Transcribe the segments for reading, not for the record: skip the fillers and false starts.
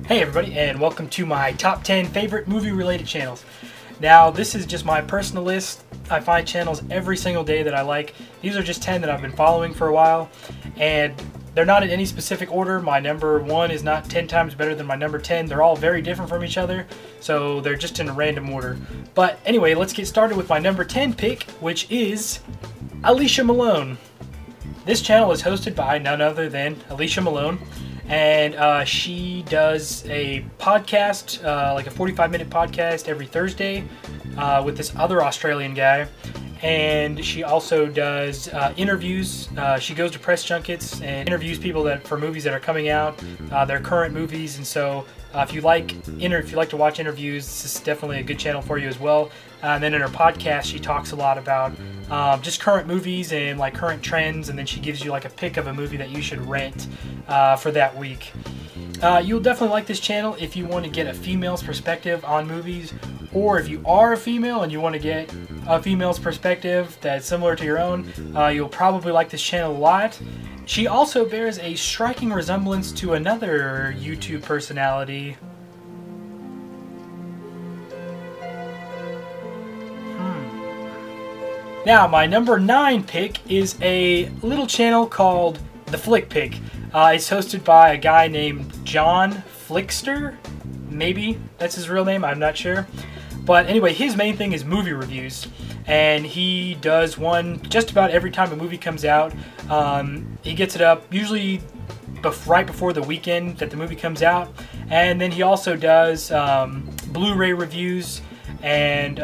Hey everybody, and welcome to my top 10 favorite movie related channels. Now this is just my personal list. I find channels every single day that I like. These are just 10 that I've been following for a while, and they're not in any specific order. My number 1 is not 10 times better than my number 10. They're all very different from each other, so they're just in a random order. But anyway, let's get started with my number 10 pick, which is Alicia Malone. This channel is hosted by none other than Alicia Malone. And she does a podcast, like a 45-minute podcast every Thursday with this other Australian guy. And she also does interviews. She goes to press junkets and interviews people for movies that are coming out, their current movies. And so if you like to watch interviews, this is definitely a good channel for you as well. And then in her podcast, she talks a lot about just current movies and like current trends, and then she gives you like a pick of a movie that you should rent for that week. You'll definitely like this channel if you want to get a female's perspective on movies, or if you are a female and you want to get a female's perspective that's similar to your own. You'll probably like this channel a lot. She also bears a striking resemblance to another YouTube personality. Now, my number 9 pick is a little channel called The Flick Pick. It's hosted by a guy named John Flickster. Maybe that's his real name, I'm not sure. But anyway, his main thing is movie reviews. And he does one just about every time a movie comes out. He gets it up usually right before the weekend that the movie comes out. And then he also does Blu-ray reviews. And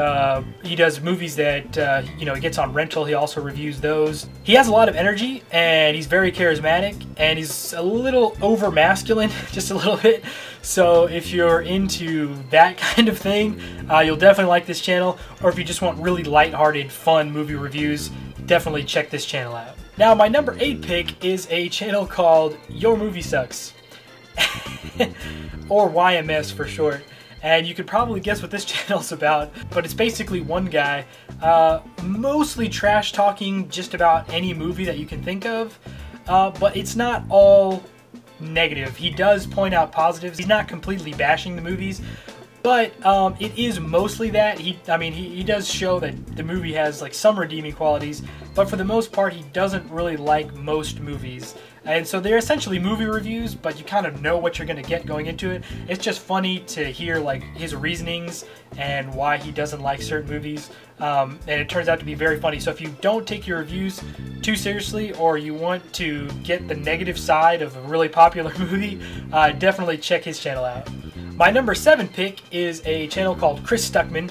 he does movies that he gets on rental. He also reviews those. He has a lot of energy, and he's very charismatic, and he's a little over masculine, just a little bit. So if you're into that kind of thing, you'll definitely like this channel. Or if you just want really lighthearted, fun movie reviews, definitely check this channel out. Now, my number 8 pick is a channel called Your Movie Sucks, or YMS for short. And you could probably guess what this channel's about, but it's basically one guy mostly trash talking just about any movie that you can think of, but it's not all negative. He does point out positives. He's not completely bashing the movies, but it is mostly that. He does show that the movie has like some redeeming qualities, but for the most part, he doesn't really like most movies. And so they're essentially movie reviews, but you kind of know what you're going to get going into it. It's just funny to hear like his reasonings and why he doesn't like certain movies. And it turns out to be very funny. So if you don't take your reviews too seriously, or you want to get the negative side of a really popular movie, definitely check his channel out. My number 7 pick is a channel called Chris Stuckmann,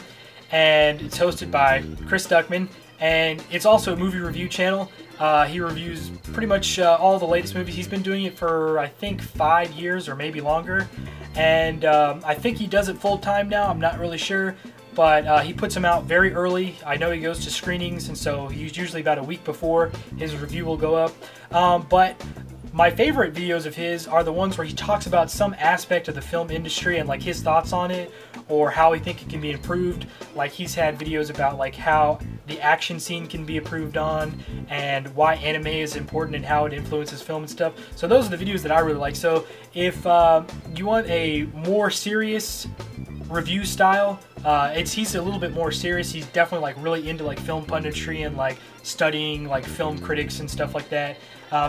and it's hosted by Chris Stuckmann, and it's also a movie review channel. He reviews pretty much all the latest movies. He's been doing it for, I think, 5 years or maybe longer. And I think he does it full-time now. I'm not really sure. But he puts them out very early. I know he goes to screenings, and so he's usually about a week before his review will go up. But my favorite videos of his are the ones where he talks about some aspect of the film industry and like his thoughts on it, or how he thinks it can be improved. Like he's had videos about like how the action scene can be improved on, and why anime is important and how it influences film and stuff. So those are the videos that I really like. So if you want a more serious review style, he's a little bit more serious. He's definitely like really into like film punditry and like studying like film critics and stuff like that.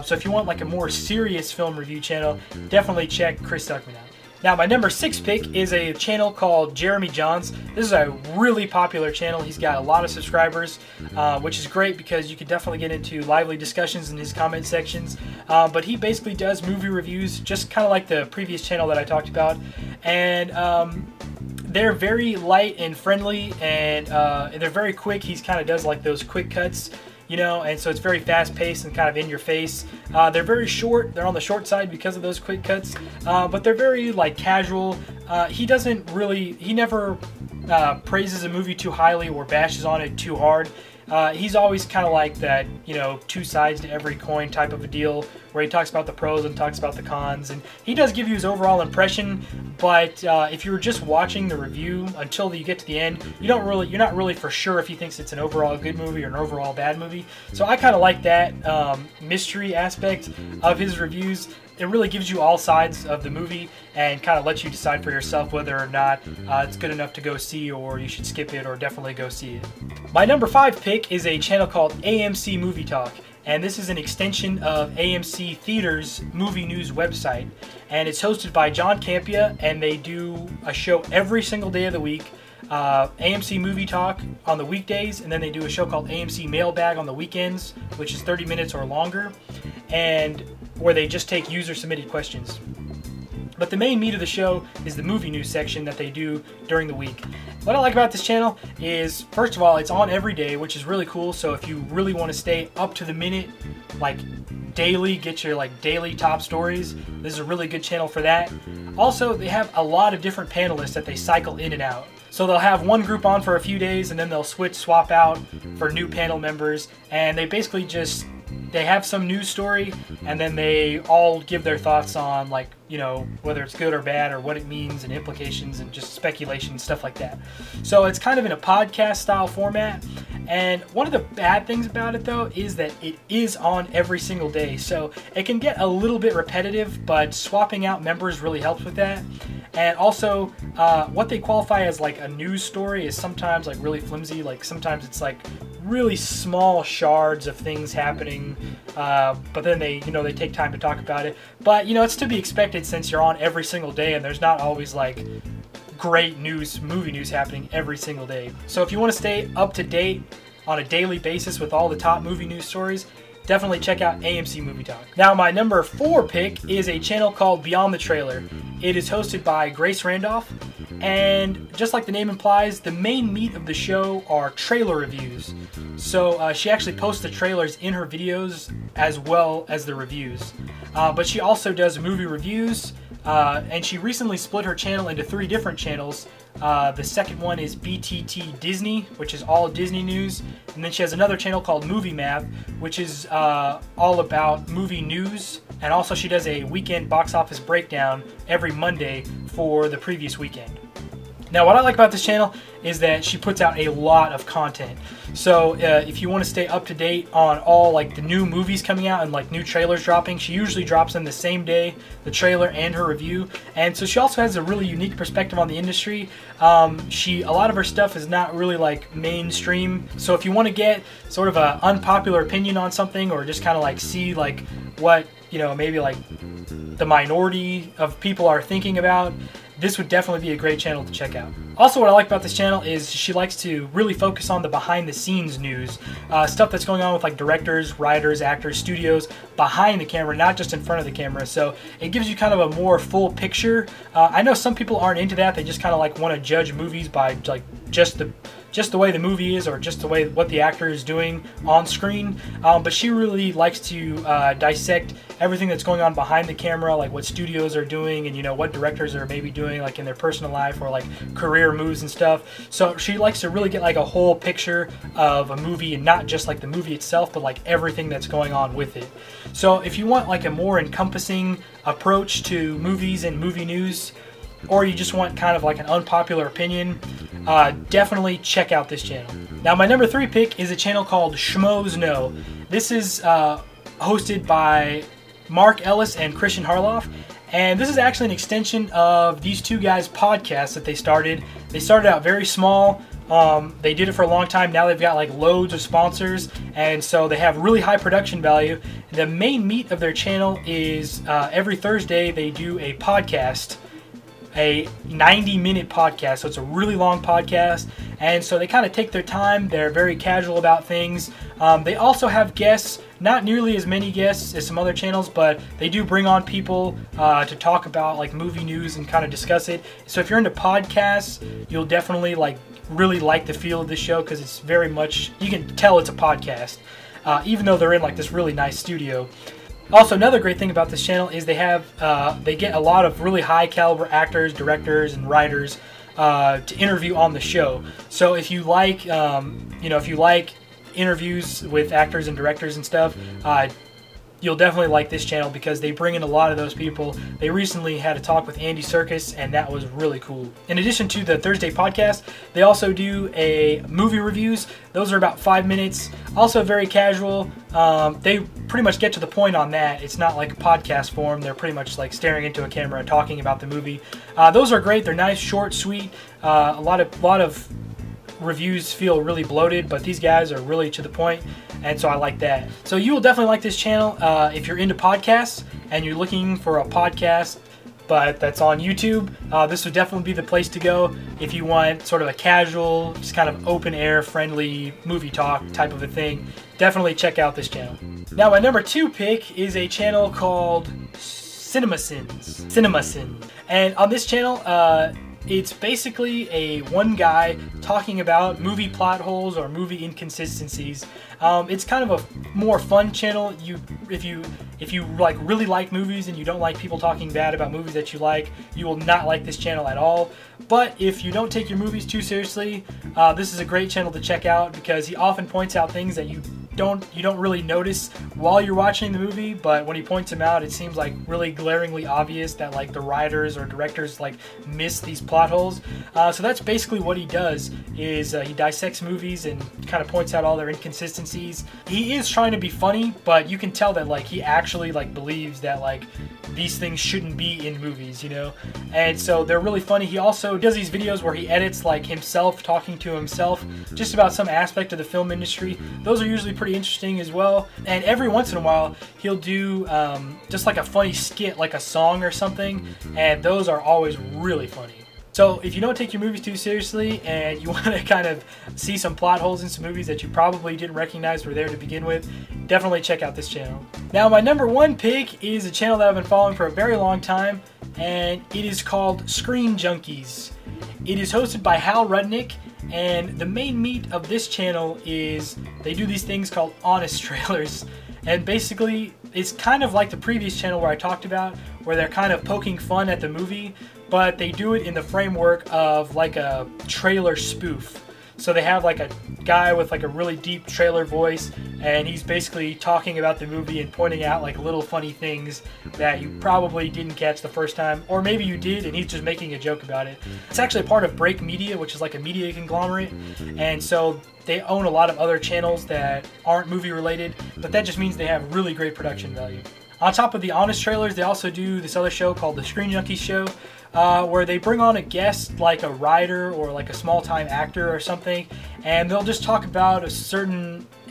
So if you want like a more serious film review channel, definitely check Chris Stuckmann out. Now, my number 6 pick is a channel called Jahns. This is a really popular channel. He's got a lot of subscribers, which is great because you can definitely get into lively discussions in his comment sections. But he basically does movie reviews, just kind of like the previous channel that I talked about. And they're very light and friendly, and they're very quick. He kind of does like those quick cuts, and so it's very fast-paced and kind of in your face. They're very short. They're on the short side because of those quick cuts, but they're very like casual. He never praises a movie too highly or bashes on it too hard. He's always kind of like that, two sides to every coin type of a deal, where he talks about the pros and talks about the cons, and he does give you his overall impression. But if you're just watching the review until you get to the end, you're not really for sure if he thinks it's an overall good movie or an overall bad movie. So I kind of like that mystery aspect of his reviews. it really gives you all sides of the movie and kind of lets you decide for yourself whether or not it's good enough to go see, or you should skip it or definitely go see it. My number 5 pick is a channel called AMC Movie Talk. And this is an extension of AMC Theater's movie news website. And it's hosted by John Campea, and they do a show every single day of the week. AMC Movie Talk on the weekdays, and then they do a show called AMC Mailbag on the weekends, which is 30 minutes or longer, and where they just take user-submitted questions. But the main meat of the show is the movie news section that they do during the week. What I like about this channel is, first of all, it's on every day, which is really cool. So if you really want to stay up to the minute, like daily, get your like daily top stories, this is a really good channel for that. Also, they have a lot of different panelists that they cycle in and out. So they'll have one group on for a few days, and then they'll swap out for new panel members, and they basically just, they have some news story, and then they all give their thoughts on, like, you know, whether it's good or bad, or what it means and implications, and just speculation and stuff like that. So it's kind of in a podcast style format. And one of the bad things about it, though, is that it is on every single day. So it can get a little bit repetitive, but swapping out members really helps with that. And also, what they qualify as like a news story is sometimes like really flimsy. Like sometimes it's like really small shards of things happening, but then they take time to talk about it. But it's to be expected since you're on every single day, and there's not always like great news, movie news happening every single day. So if you want to stay up to date on a daily basis with all the top movie news stories, definitely check out AMC Movie Talk. Now, my number 4 pick is a channel called Beyond the Trailer. It is hosted by Grace Randolph, and just like the name implies, the main meat of the show are trailer reviews. So she actually posts the trailers in her videos as well as the reviews. But she also does movie reviews, and she recently split her channel into 3 different channels. The second one is BTT Disney, which is all Disney news. And then she has another channel called Movie Math, which is all about movie news. And also she does a weekend box office breakdown every Monday for the previous weekend. Now, what I like about this channel is that she puts out a lot of content. So if you want to stay up to date on all like the new movies coming out and like new trailers dropping, she usually drops them the same day, the trailer and her review. And so she also has a really unique perspective on the industry. A lot of her stuff is not really like mainstream. So if you want to get sort of an unpopular opinion on something, or just kind of like see like what, maybe like the minority of people are thinking about, this would definitely be a great channel to check out. Also, what I like about this channel is she likes to really focus on the behind-the-scenes news, stuff that's going on with like directors, writers, actors, studios behind the camera, not just in front of the camera. So it gives you kind of a more full picture. I know some people aren't into that; they just kind of like want to judge movies by like just the way the movie is, or just the way what the actor is doing on screen. But she really likes to dissect everything that's going on behind the camera, like what studios are doing, and what directors are maybe doing like in their personal life or like career moves and stuff. So she likes to really get like a whole picture of a movie, and not just like the movie itself, but like everything that's going on with it. So if you want like a more encompassing approach to movies and movie news, or you just want kind of like an unpopular opinion, definitely check out this channel. Now, my number 3 pick is a channel called Schmoes Know. This is hosted by Mark Ellis and Christian Harloff, and this is actually an extension of these 2 guys' podcasts that they started. They started out very small. They did it for a long time. Now they've got like loads of sponsors, and so they have really high production value. The main meat of their channel is every Thursday they do a podcast, a 90-minute podcast. So it's a really long podcast, and so they kind of take their time. They're very casual about things. They also have guests, not nearly as many guests as some other channels, but they do bring on people to talk about like movie news and kind of discuss it. So if you're into podcasts, you'll definitely really like the feel of the show, because it's very much, you can tell it's a podcast, even though they're in like this really nice studio. Also, another great thing about this channel is they get a lot of really high caliber actors, directors, and writers to interview on the show. So if you like, if you like interviews with actors and directors and stuff, you'll definitely like this channel because they bring in a lot of those people. They recently had a talk with Andy Serkis, and that was really cool. In addition to the Thursday podcast, they also do a movie reviews. Those are about 5 minutes, also very casual. They pretty much get to the point on that. It's not like a podcast form. They're pretty much like staring into a camera and talking about the movie. Those are great. They're nice, short, sweet. A lot of reviews feel really bloated, but these guys are really to the point, and so I like that. So you will definitely like this channel if you're into podcasts and you're looking for a podcast but that's on YouTube. This would definitely be the place to go if you want sort of a casual, just kind of open air friendly movie talk type of a thing. Definitely check out this channel. Now my number 2 pick is a channel called CinemaSins. And on this channel, it's basically a one guy talking about movie plot holes or movie inconsistencies. It's kind of a more fun channel. If you like really like movies and you don't like people talking bad about movies that you like, you will not like this channel at all. But if you don't take your movies too seriously, this is a great channel to check out because he often points out things that you don't really notice while you're watching the movie, but when he points them out, it seems like really glaringly obvious that like the writers or directors like miss these plot holes. So that's basically what he does, is he dissects movies and kind of points out all their inconsistencies. He is trying to be funny, but you can tell that like he actually like believes that like these things shouldn't be in movies, you know? And so they're really funny. He also does these videos where he edits like himself talking to himself just about some aspect of the film industry. Those are usually pretty interesting as well. And every once in a while he'll do just like a funny skit, like a song or something, and those are always really funny. So if you don't take your movies too seriously and you want to kind of see some plot holes in some movies that you probably didn't recognize were there to begin with, definitely check out this channel. Now my number 1 pick is a channel that I've been following for a very long time, and it is called Screen Junkies. It is hosted by Hal Rudnick, and the main meat of this channel is they do these things called honest trailers. And basically it's kind of like the previous channel where I talked about, where they're kind of poking fun at the movie, but they do it in the framework of like a trailer spoof. So they have like a guy with like a really deep trailer voice, and he's basically talking about the movie and pointing out like little funny things that you probably didn't catch the first time, or maybe you did and he's just making a joke about it. It's actually a part of Break Media, which is like a media conglomerate, and so they own a lot of other channels that aren't movie related, but that just means they have really great production value. On top of the honest trailers, they also do this other show called the Screen Junkies Show, where they bring on a guest like a writer or like a small-time actor or something, and they'll just talk about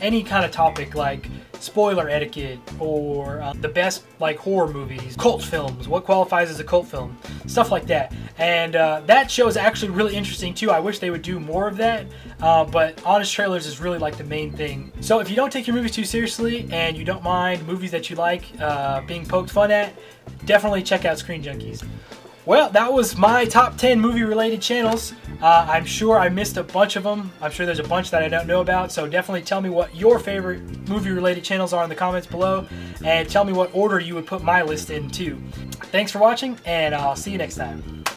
any kind of topic like spoiler etiquette or the best like horror movies, cult films, what qualifies as a cult film, stuff like that. And that show is actually really interesting too. I wish they would do more of that, but honest trailers is really like the main thing. So if you don't take your movies too seriously and you don't mind movies that you like being poked fun at, definitely check out Screen Junkies. Well, that was my top 10 movie-related channels. I'm sure I missed a bunch of them. I'm sure there's a bunch that I don't know about, so definitely tell me what your favorite movie-related channels are in the comments below, and tell me what order you would put my list in, too. Thanks for watching, and I'll see you next time.